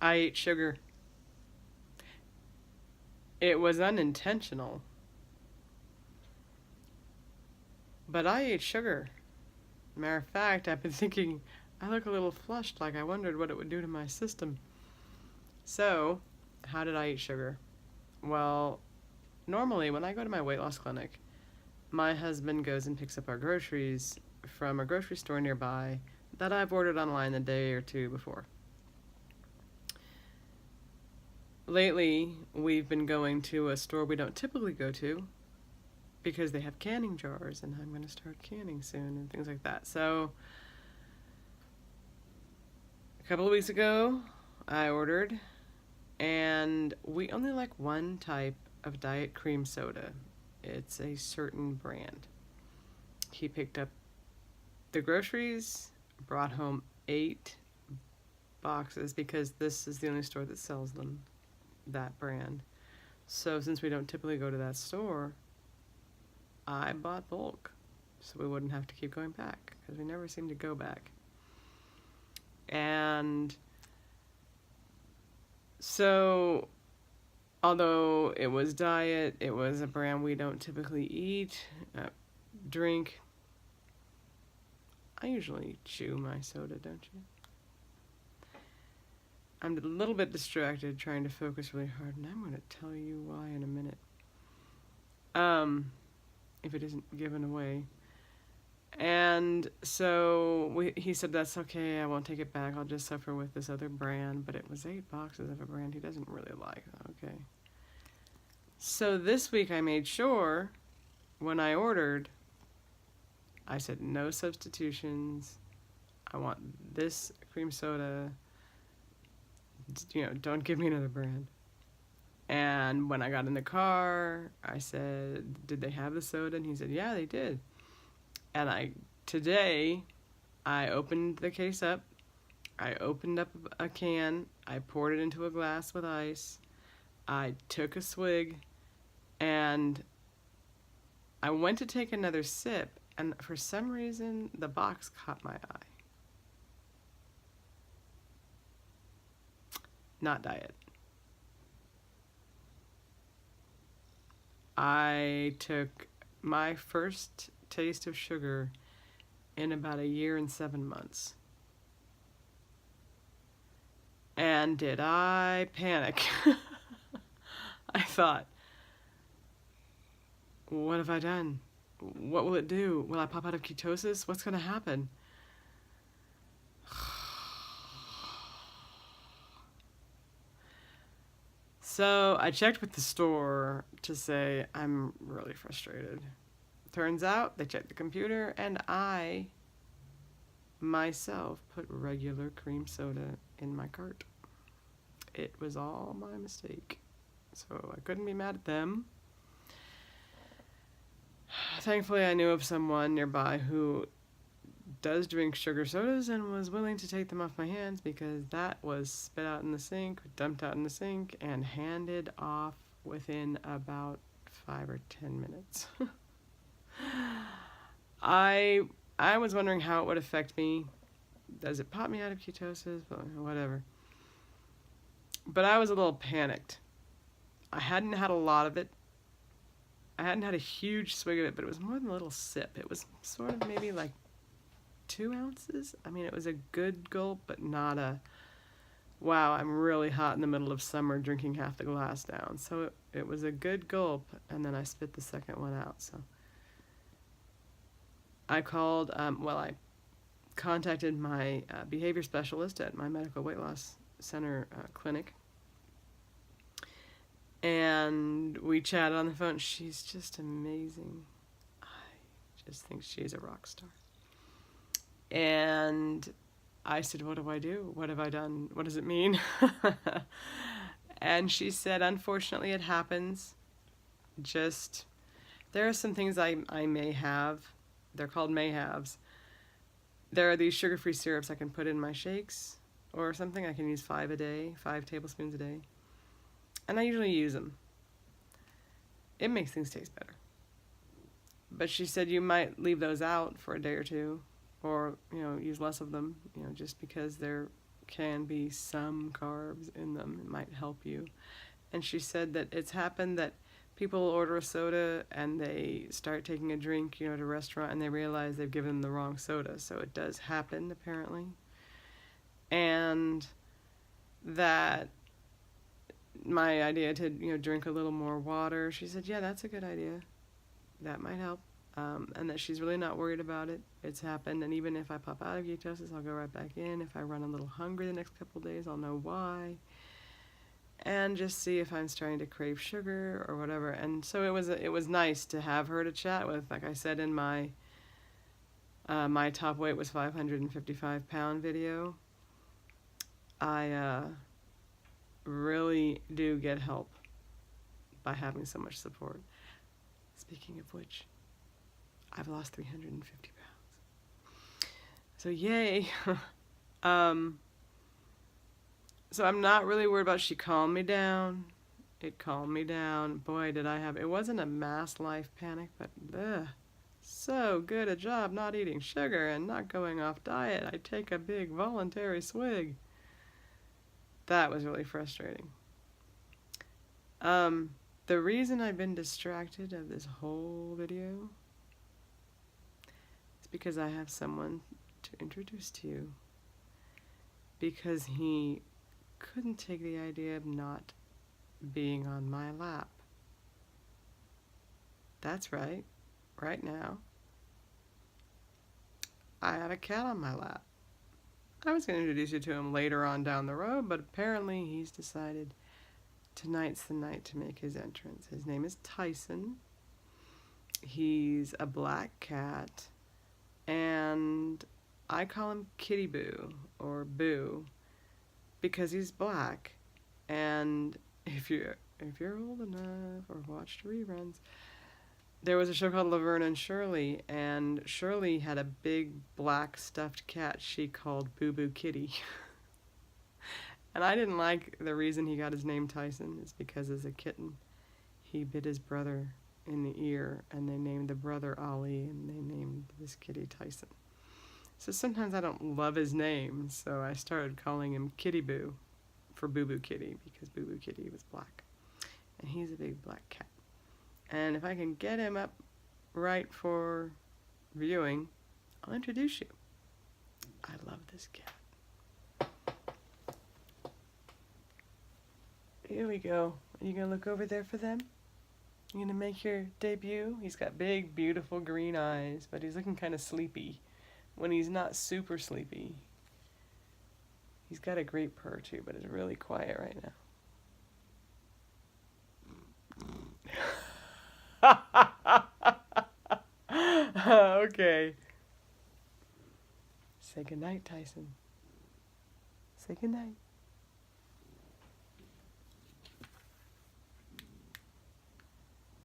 I ate sugar. It was unintentional, but I ate sugar. Matter of fact, I've been thinking I look a little flushed, like I wondered what it would do to my system. So, how did I eat sugar? Well, normally when I go to my weight loss clinic, my husband goes and picks up our groceries from a grocery store nearby that I've ordered online the day or two before. Lately, we've been going to a store we don't typically go to because they have canning jars, and I'm going to start canning soon and things like that. So, a couple of weeks ago, I ordered, and we only like one type of diet cream soda. It's a certain brand. He picked up the groceries, brought home 8 boxes because this is the only store that sells them, that brand. So since we don't typically go to that store, I bought bulk so we wouldn't have to keep going back because we never seem to go back. And so, although it was diet, it was a brand we don't typically eat, drink. I usually chew my soda, don't you? I'm a little bit distracted trying to focus really hard, and I'm going to tell you why in a minute. If it isn't given away. And so he said, that's okay, I won't take it back, I'll just suffer with this other brand. But it was 8 boxes of a brand he doesn't really like. Okay. So this week I made sure, when I ordered, I said no substitutions. I want this cream soda. Don't give me another brand. And when I got in the car, I said, did they have the soda? And he said, yeah, they did. And today, I opened the case up. I opened up a can. I poured it into a glass with ice. I took a swig. And I went to take another sip. And for some reason, the box caught my eye. Not diet. I took my first taste of sugar in about 1 year and 7 months. And did I panic? I thought, what have I done? What will it do? Will I pop out of ketosis? What's going to happen? So I checked with the store to say I'm really frustrated. Turns out they checked the computer and I myself put regular cream soda in my cart. It was all my mistake. So I couldn't be mad at them. Thankfully I knew of someone nearby who does drink sugar sodas and was willing to take them off my hands because that was spit out in the sink, dumped out in the sink, and handed off within about 5 or 10 minutes. I was wondering how it would affect me. Does it pop me out of ketosis? Whatever. But I was a little panicked. I hadn't had a lot of it. I hadn't had a huge swig of it, but it was more than a little sip. It was sort of maybe like 2 ounces. I mean, it was a good gulp, but not a, wow, I'm really hot in the middle of summer drinking half the glass down. So it was a good gulp, and then I spit the second one out. So I called, I contacted my behavior specialist at my medical weight loss center clinic. And we chatted on the phone. She's just amazing. I just think she's a rock star. And I said, what do I do? What have I done? What does it mean? And she said, unfortunately, it happens. Just, there are some things I may have. They're called may-haves. There are these sugar-free syrups I can put in my shakes or something. I can use 5 a day, 5 tablespoons a day. And I usually use them. It makes things taste better. But she said you might leave those out for a day or two, or use less of them, just because they're can be some carbs in them. It might help you. And she said that it's happened that people order a soda and they start taking a drink, at a restaurant, and they realize they've given them the wrong soda. So it does happen, apparently. And that my idea to, drink a little more water, she said, yeah, that's a good idea. That might help. And that she's really not worried about it. It's happened. And even if I pop out of ketosis, I'll go right back in. If I run a little hungry the next couple of days, I'll know why. And just see if I'm starting to crave sugar or whatever. And so it was nice to have her to chat with. Like I said in my my top weight was 555-pound video. I really do get help by having so much support. Speaking of which, I've lost 350 pounds. So yay. So I'm not really worried about. She calmed me down. It calmed me down. Boy, did I have. It wasn't a mass life panic, but so good a job not eating sugar and not going off diet. I take a big voluntary swig. That was really frustrating. The reason I've been distracted of this whole video is because I have someone to introduce to you. Because he couldn't take the idea of not being on my lap. That's right. Right now, I have a cat on my lap. I was going to introduce you to him later on down the road, but apparently he's decided tonight's the night to make his entrance. His name is Tyson. He's a black cat, and I call him Kitty Boo, or Boo, because he's black. And if you're old enough or watched reruns, there was a show called Laverne and Shirley, and Shirley had a big black stuffed cat she called Boo Boo Kitty. And I didn't like the reason he got his name Tyson is because as a kitten, he bit his brother in the ear, and they named the brother Ali, and they named this kitty Tyson. So sometimes I don't love his name, so I started calling him Kitty Boo for Boo Boo Kitty, because Boo Boo Kitty was black. And he's a big black cat. And if I can get him up right for viewing, I'll introduce you. I love this cat. Here we go. Are you going to look over there for them? You going to make your debut? He's got big, beautiful green eyes, but he's looking kind of sleepy. When he's not super sleepy, he's got a great purr too, but it's really quiet right now. Okay. Say goodnight, Tyson. Say goodnight.